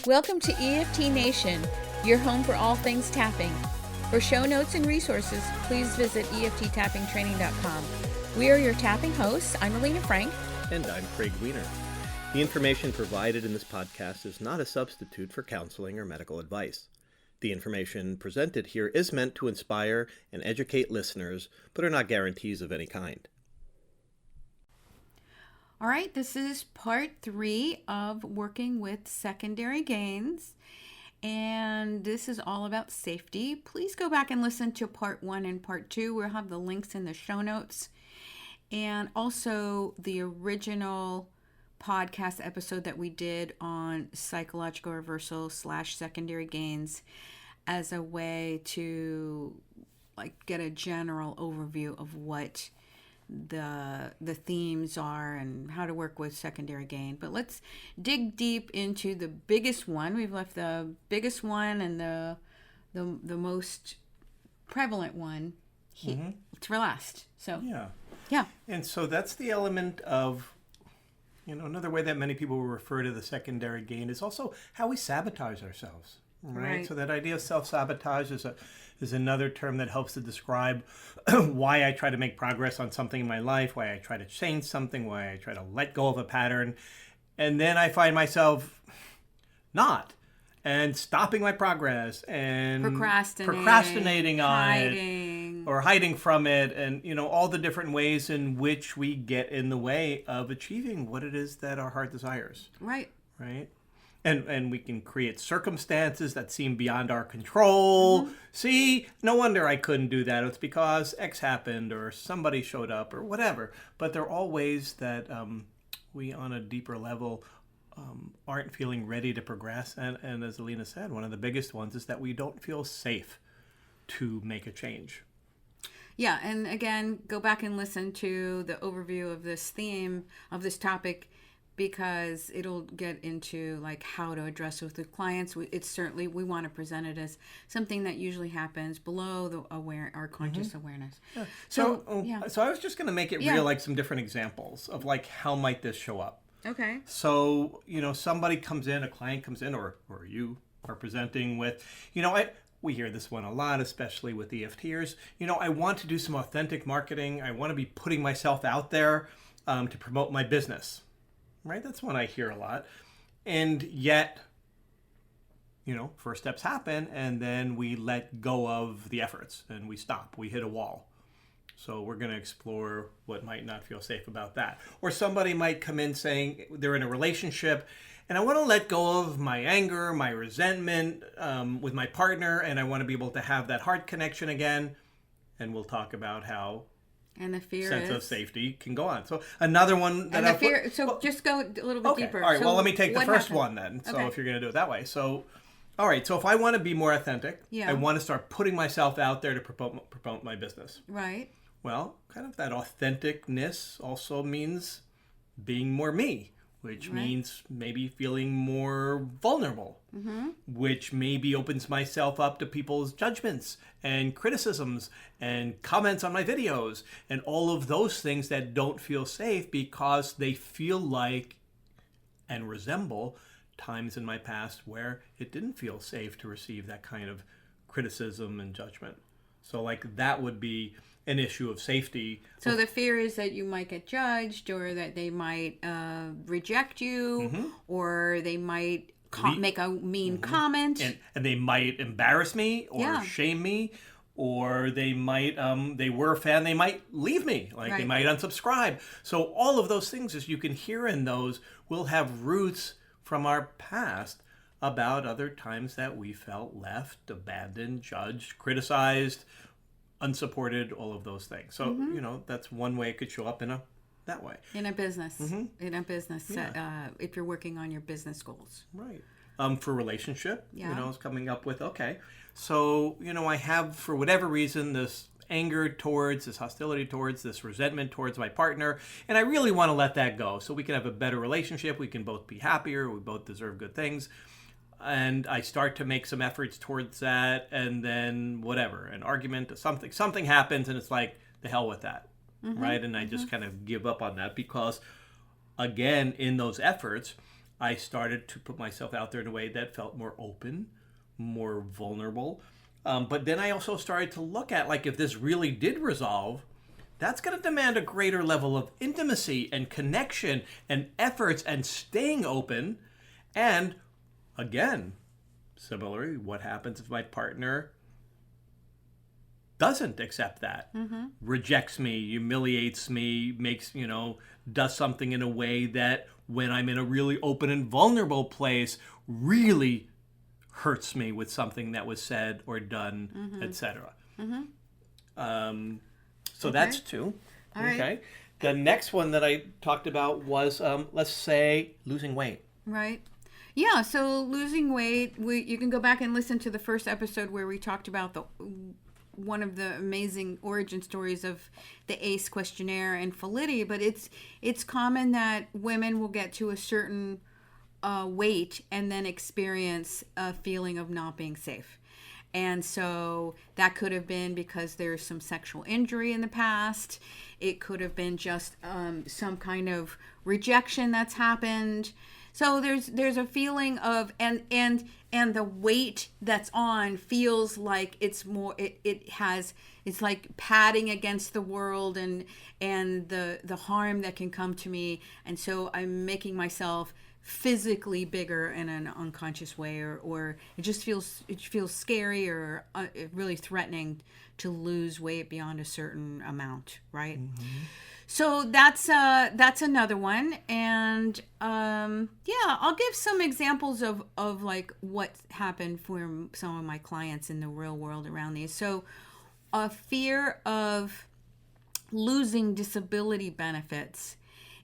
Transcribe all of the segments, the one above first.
Welcome to EFT Nation, your home for all things tapping. For show notes and resources, please visit EFTtappingtraining.com. We are your tapping hosts. I'm Alina Frank. And I'm Craig Wiener. The information provided in this podcast is not a substitute for counseling or medical advice. The information presented here is meant to inspire and educate listeners, but are not guarantees of any kind. All right, this is part 3 of working with secondary gains, and this is all about safety. Please go back and listen to part 1 and part 2. We'll have the links in the show notes, and also the original podcast episode that we did on psychological reversal / secondary gains as a way to get a general overview of what the themes are and how to work with secondary gain. But let's dig deep into the biggest one. We've left the biggest one and the most prevalent one for last. So yeah. And so that's the element of, another way that many people will refer to the secondary gain is also how we sabotage ourselves. Right. So that idea of self-sabotage is another term that helps to describe why I try to make progress on something in my life, why I try to change something, why I try to let go of a pattern. And then I find myself not, and stopping my progress and procrastinating on it or hiding from it, and all the different ways in which we get in the way of achieving what it is that our heart desires. Right. And we can create circumstances that seem beyond our control. See, no wonder I couldn't do that. It's because X happened or somebody showed up or whatever. But they're all ways that we, on a deeper level, aren't feeling ready to progress. And as Alina said, one of the biggest ones is that we don't feel safe to make a change. Yeah, and again, go back and listen to the overview of this theme, of this topic, because it'll get into how to address it with clients. We want to present it as something that usually happens below the our conscious awareness. Yeah. So I was just going to make it real, some different examples of how might this show up. Okay. So, somebody comes in, a client comes in, or you are presenting with, we hear this one a lot, especially with EFTers. I want to do some authentic marketing. I want to be putting myself out there to promote my business. Right? That's one I hear a lot. And yet, first steps happen, and then we let go of the efforts and we stop. We hit a wall. So we're going to explore what might not feel safe about that. Or somebody might come in saying they're in a relationship, and I want to let go of my anger, my resentment with my partner, and I want to be able to have that heart connection again. And we'll talk about how and the fear sense of safety can go on. So another one that just go a little bit deeper. All right. So well, let me take the first happened? one then. So if you're going to do it that way. So, all right. So if I want to be more authentic, I want to start putting myself out there to promote my business. Right. Well, kind of that authenticness also means being more me, which means maybe feeling more vulnerable, which maybe opens myself up to people's judgments and criticisms and comments on my videos and all of those things that don't feel safe because they feel like and resemble times in my past where it didn't feel safe to receive that kind of criticism and judgment. So that would be an issue of safety. So the fear is that you might get judged, or that they might reject you, or they might make a mean comment. And they might embarrass me or shame me, or they might, they were a fan, they might leave me, they might unsubscribe. So all of those things, as you can hear in those, will have roots from our past about other times that we felt left, abandoned, judged, criticized, unsupported, all of those things. So, that's one way it could show up that way. In a business. If you're working on your business goals. Right. For relationship, is coming up with, so, I have, for whatever reason, this anger towards, this hostility towards, this resentment towards my partner, and I really want to let that go so we can have a better relationship, we can both be happier, we both deserve good things. And I start to make some efforts towards that, and then whatever, an argument, something happens, and it's the hell with that, right? And I just kind of give up on that because, again, in those efforts, I started to put myself out there in a way that felt more open, more vulnerable. But then I also started to look at, like, if this really did resolve, that's going to demand a greater level of intimacy and connection and efforts and staying open. And again, similarly, what happens if my partner doesn't accept that, rejects me, humiliates me, makes, does something in a way that when I'm in a really open and vulnerable place, really hurts me with something that was said or done, etc. So that's two. All right. Okay. The next one that I talked about was, let's say, losing weight. Right. Yeah, so losing weight, you can go back and listen to the first episode where we talked about one of the amazing origin stories of the ACE questionnaire and Felicity, but it's common that women will get to a certain weight and then experience a feeling of not being safe. And so that could have been because there's some sexual injury in the past. It could have been just some kind of rejection that's happened. So there's a feeling of and the weight that's on feels like it's more it's like padding against the world and the harm that can come to me, and so I'm making myself physically bigger in an unconscious way, or it feels scary or really threatening to lose weight beyond a certain amount, right? So that's another one, and I'll give some examples of like what happened for some of my clients in the real world around these. So a fear of losing disability benefits.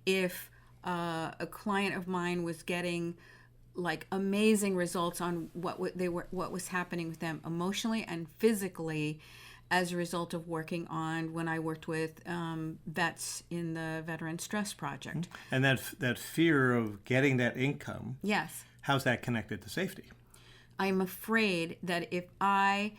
If a client of mine was getting like amazing results on what was happening with them emotionally and physically as a result of working on when I worked with vets in the Veteran Stress Project. And that fear of getting that income, yes, how's that connected to safety? I'm afraid that if I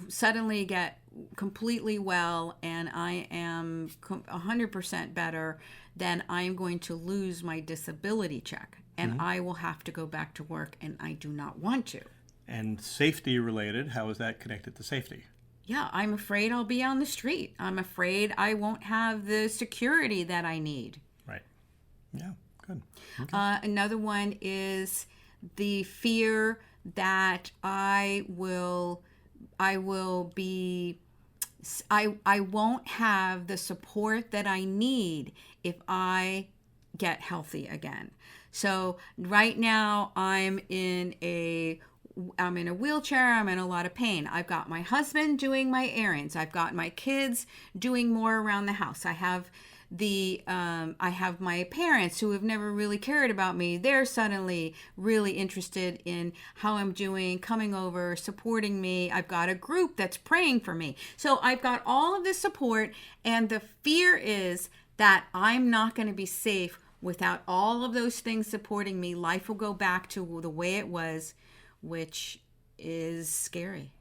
suddenly get completely well and I am 100% better, then I'm going to lose my disability check and I will have to go back to work, and I do not want to. And safety related, how is that connected to safety? Yeah, I'm afraid I'll be on the street. I'm afraid I won't have the security that I need. Right. Yeah, good. Okay. Another one is the fear that I won't have the support that I need if I get healthy again. So right now I'm in a wheelchair. I'm in a lot of pain. I've got my husband doing my errands. I've got my kids doing more around the house. I have my parents who have never really cared about me. They're suddenly really interested in how I'm doing, coming over, supporting me. I've got a group that's praying for me. So I've got all of this support, and the fear is that I'm not going to be safe without all of those things supporting me. Life will go back to the way it was, which is scary.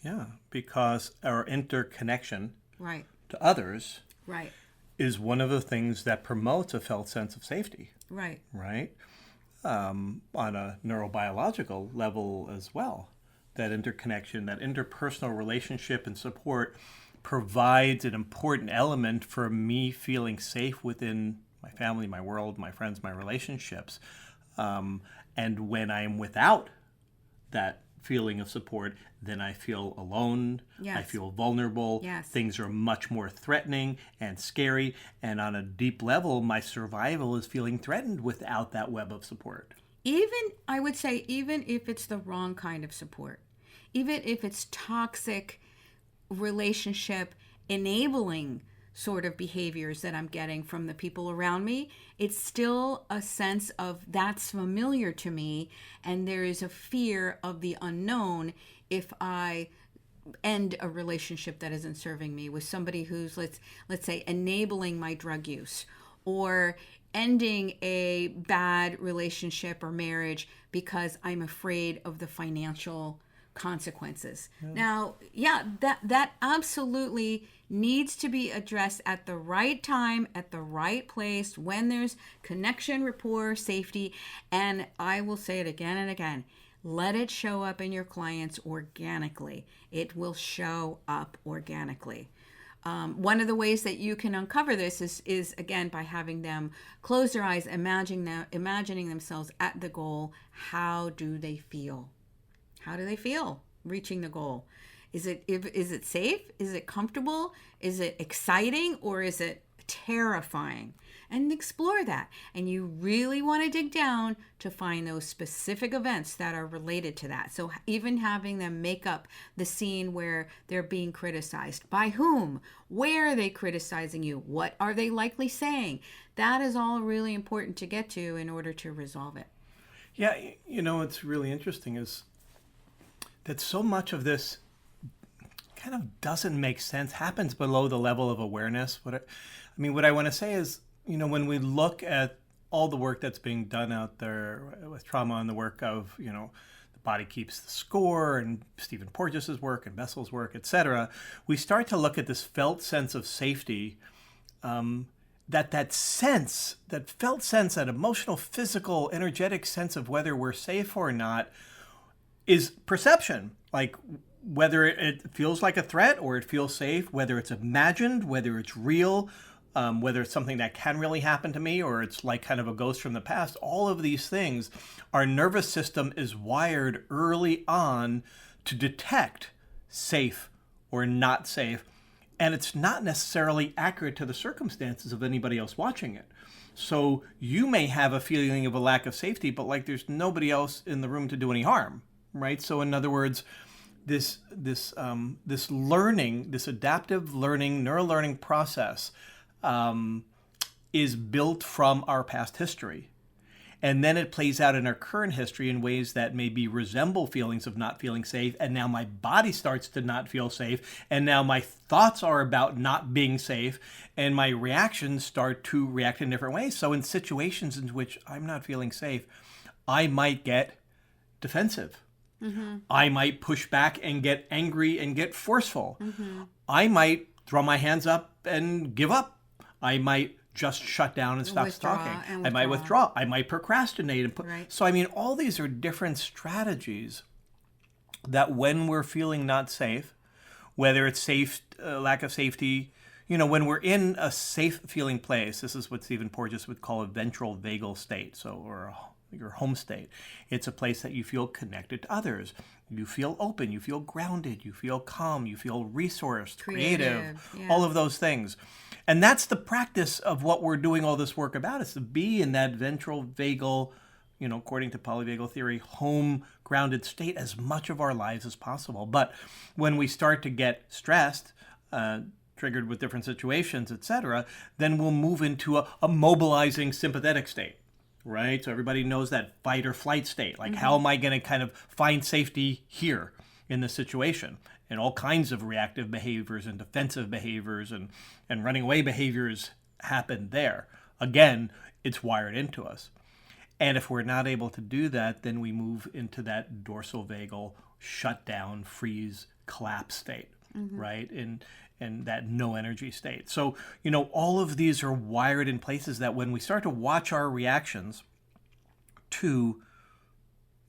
Yeah, because our interconnection right to others right is one of the things that promotes a felt sense of safety. Right. On a neurobiological level as well. That interconnection, that interpersonal relationship and support provides an important element for me feeling safe within my family, my world, my friends, my relationships. And when I'm without that feeling of support, then I feel alone. Yes. I feel vulnerable. Yes. Things are much more threatening and scary. And on a deep level, my survival is feeling threatened without that web of support. I would say, even if it's the wrong kind of support, even if it's toxic relationship enabling sort of behaviors that I'm getting from the people around me, it's still a sense of that's familiar to me, and there is a fear of the unknown if I end a relationship that isn't serving me with somebody who's let's say enabling my drug use, or ending a bad relationship or marriage because I'm afraid of the financial consequences. Now, that absolutely needs to be addressed at the right time, at the right place, when there's connection, rapport, safety. And I will say it again and again, let it show up in your clients organically. It will show up organically. One of the ways that you can uncover this is again by having them close their eyes, imagining themselves at the goal. How do they feel? How do they feel reaching the goal? Is it safe? Is it comfortable? Is it exciting? Or is it terrifying? And explore that. And you really want to dig down to find those specific events that are related to that. So even having them make up the scene where they're being criticized. By whom? Where are they criticizing you? What are they likely saying? That is all really important to get to in order to resolve it. Yeah, what's really interesting is that so much of this kind of doesn't make sense, happens below the level of awareness. What I want to say is, when we look at all the work that's being done out there with trauma and the work of, The Body Keeps the Score and Stephen Porges' work and Bessel's work, etc., we start to look at this felt sense of safety, that felt sense, that emotional, physical, energetic sense of whether we're safe or not is perception. Like whether it feels like a threat or it feels safe, whether it's imagined, whether it's real, whether it's something that can really happen to me or it's like kind of a ghost from the past, all of these things, our nervous system is wired early on to detect safe or not safe. And it's not necessarily accurate to the circumstances of anybody else watching it. So you may have a feeling of a lack of safety, but like there's nobody else in the room to do any harm, right? So in other words, this learning, this adaptive learning, neural learning process is built from our past history. And then it plays out in our current history in ways that maybe resemble feelings of not feeling safe. And now my body starts to not feel safe. And now my thoughts are about not being safe. And my reactions start to react in different ways. So in situations in which I'm not feeling safe, I might get defensive. Mm-hmm. I might push back and get angry and get forceful. Mm-hmm. I might throw my hands up and give up. I might just shut down and stop talking. I might withdraw. I might procrastinate. Right. So, all these are different strategies that when we're feeling not safe, whether it's safe, lack of safety, when we're in a safe feeling place, this is what Stephen Porges would call a ventral vagal state, or your home state. It's a place that you feel connected to others. You feel open, you feel grounded, you feel calm, you feel resourced, creative, all of those things. And that's the practice of what we're doing all this work about, is to be in that ventral vagal, according to polyvagal theory, home grounded state as much of our lives as possible. But when we start to get stressed, triggered with different situations, etc., then we'll move into a mobilizing sympathetic state, right? So everybody knows that fight or flight state. Like, how am I going to kind of find safety here in this situation? And all kinds of reactive behaviors and defensive behaviors and running away behaviors happen there. Again, it's wired into us. And if we're not able to do that, then we move into that dorsal vagal shutdown, freeze, collapse state, right? And that no energy state. So, all of these are wired in places that when we start to watch our reactions to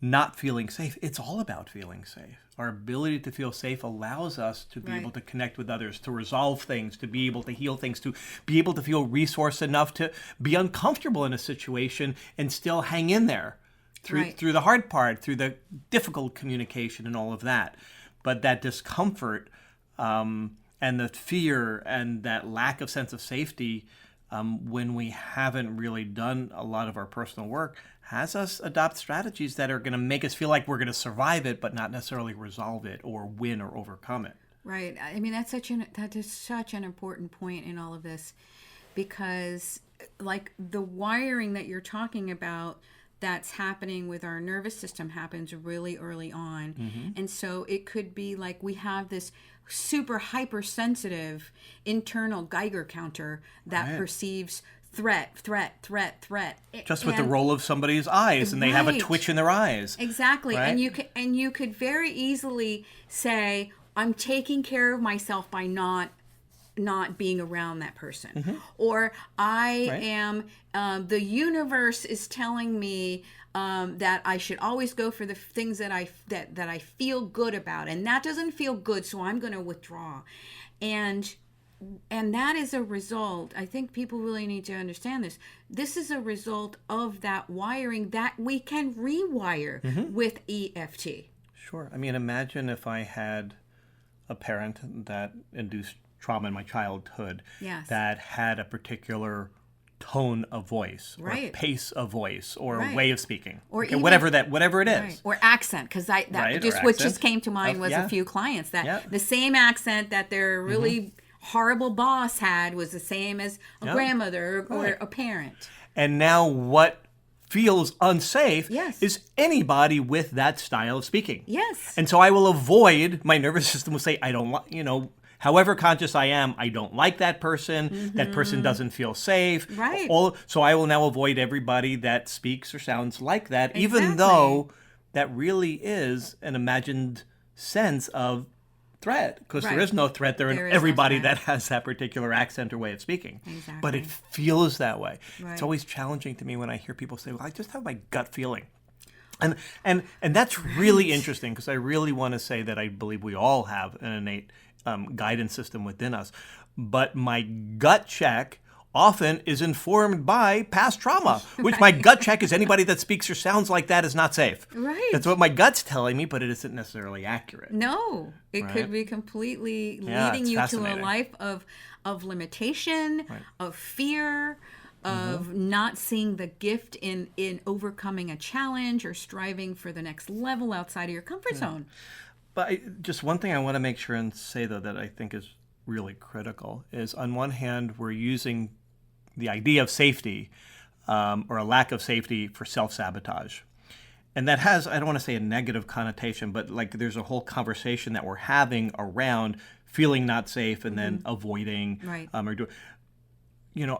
not feeling safe, it's all about feeling safe. Our ability to feel safe allows us to be able to connect with others, to resolve things, to be able to heal things, to be able to feel resourced enough to be uncomfortable in a situation and still hang in there through the hard part, through the difficult communication and all of that. But that discomfort and the fear and that lack of sense of safety, when we haven't really done a lot of our personal work, has us adopt strategies that are going to make us feel like we're going to survive it, but not necessarily resolve it or win or overcome it. Right. That is such an important point in all of this, because like the wiring that you're talking about that's happening with our nervous system happens really early on. Mm-hmm. And so it could be like we have this super hypersensitive internal Geiger counter that perceives threat, threat, threat, threat. Just with the roll of somebody's eyes, and they have a Right. twitch in their eyes. Exactly. Right? And you could very easily say, I'm taking care of myself by not being around that person. Or I am the universe is telling me that I should always go for the things that I feel good about, and that doesn't feel good, so I'm going to withdraw. And that is a result. I think people really need to understand this. This is a result of that wiring that we can rewire with EFT. Sure. I mean, imagine if I had a parent that induced trauma in my childhood Yes. that had a particular tone of voice or Right. pace of voice or Right. way of speaking, Or okay, even- whatever it is. Right. Or accent, because Right, or what accent. just came to mind was Yeah. a few clients that Yeah. the same accent that their really horrible boss had was the same as a Yeah. grandmother or Right. a parent. And now what feels unsafe Yes. is anybody with that style of speaking. Yes. And so I will avoid, my nervous system will say, I don't like, however conscious I am, I don't like that person. That person doesn't feel safe. Right. So I will now avoid everybody that speaks or sounds like that, even Exactly. though that really is an imagined sense of threat. Because there Right. is no threat there in There is no everybody threat. that has that particular accent or way of speaking. Exactly. But it feels that way. Right. It's always challenging to me when I hear people say, well, I just have my gut feeling. And that's really interesting, because I really want to say that I believe we all have an innate guidance system within us. But my gut check often is informed by past trauma, which my gut check is anybody that speaks or sounds like that is not safe. Right. That's what my gut's telling me, but it isn't necessarily accurate. No, it Right. could be completely Yeah, leading it's you to a fascinating. life of limitation, of fear, of not seeing the gift in overcoming a challenge or striving for the next level outside of your comfort zone. But just one thing I want to make sure and say, though, that I think is really critical is, on one hand, we're using the idea of safety or a lack of safety for self-sabotage. And that has, I don't want to say a negative connotation, but like there's a whole conversation that we're having around feeling not safe and then avoiding Right. or doing.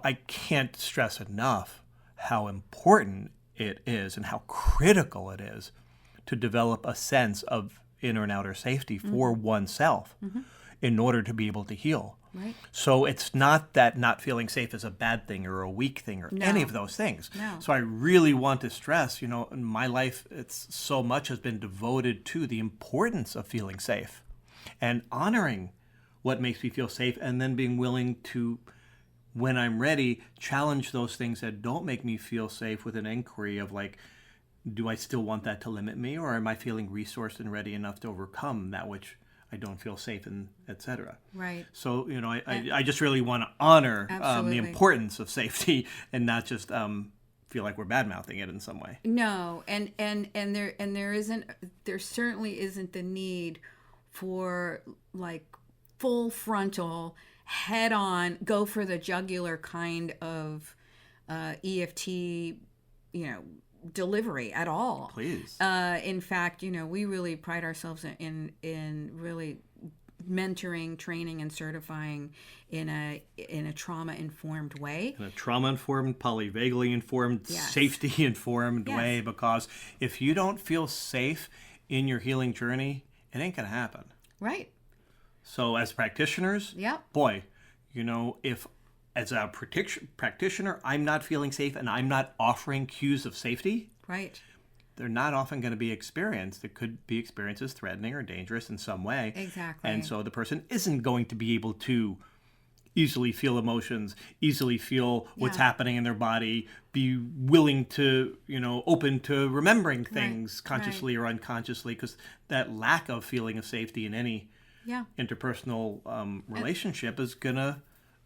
I can't stress enough how important it is and how critical it is to develop a sense of inner and outer safety for oneself in order to be able to heal. Right. So it's not that not feeling safe is a bad thing or a weak thing or any of those things. No. So I really want to stress, in my life, it's so much has been devoted to the importance of feeling safe and honoring what makes me feel safe, and then being willing to, when I'm ready, challenge those things that don't make me feel safe with an inquiry of like, do I still want that to limit me, or am I feeling resourced and ready enough to overcome that which I don't feel safe in, etc. Right. So, I just really want to honor the Absolutely. importance of safety and not just feel like we're bad-mouthing it in some way. No, and there certainly isn't the need for like full frontal, head on, go for the jugular kind of EFT, delivery at all. Please. In fact, we really pride ourselves in really mentoring, training, and certifying in a trauma-informed way. In a trauma-informed, polyvagally informed, Yes. safety-informed Yes. way, because if you don't feel safe in your healing journey, it ain't going to happen. Right. So as practitioners, Yep. boy, if as a practitioner, I'm not feeling safe and I'm not offering cues of safety, Right. they're not often going to be experienced. It could be experienced as threatening or dangerous in some way. Exactly. And so the person isn't going to be able to easily feel emotions, easily feel what's Yeah. happening in their body, be willing to, open to remembering things consciously or unconsciously, because that lack of feeling of safety in any Yeah. interpersonal relationship is going to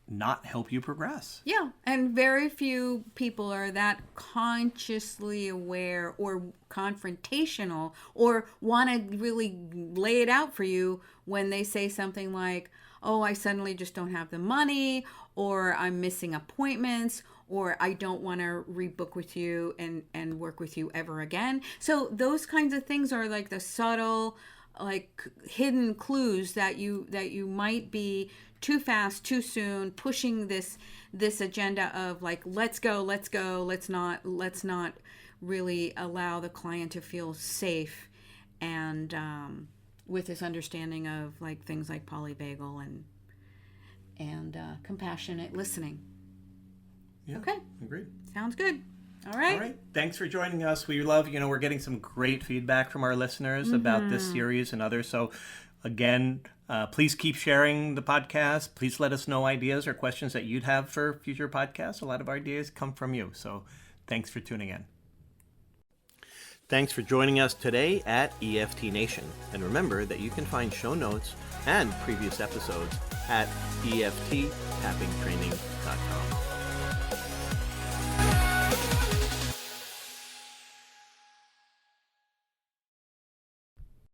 not help you progress. Yeah, and very few people are that consciously aware or confrontational or want to really lay it out for you when they say something like, oh, I suddenly just don't have the money, or I'm missing appointments, or I don't want to rebook with you and work with you ever again. So those kinds of things are like the subtle like hidden clues that you might be too fast, too soon, pushing this agenda of like, let's go, let's not really allow the client to feel safe, and with this understanding of like things like polyvagal and compassionate listening. Yeah, okay, agreed. Sounds good. All right. All right. Thanks for joining us. We love, we're getting some great feedback from our listeners about this series and others. So again, please keep sharing the podcast. Please let us know ideas or questions that you'd have for future podcasts. A lot of our ideas come from you. So thanks for tuning in. Thanks for joining us today at EFT Nation. And remember that you can find show notes and previous episodes at EFTtappingtraining.com.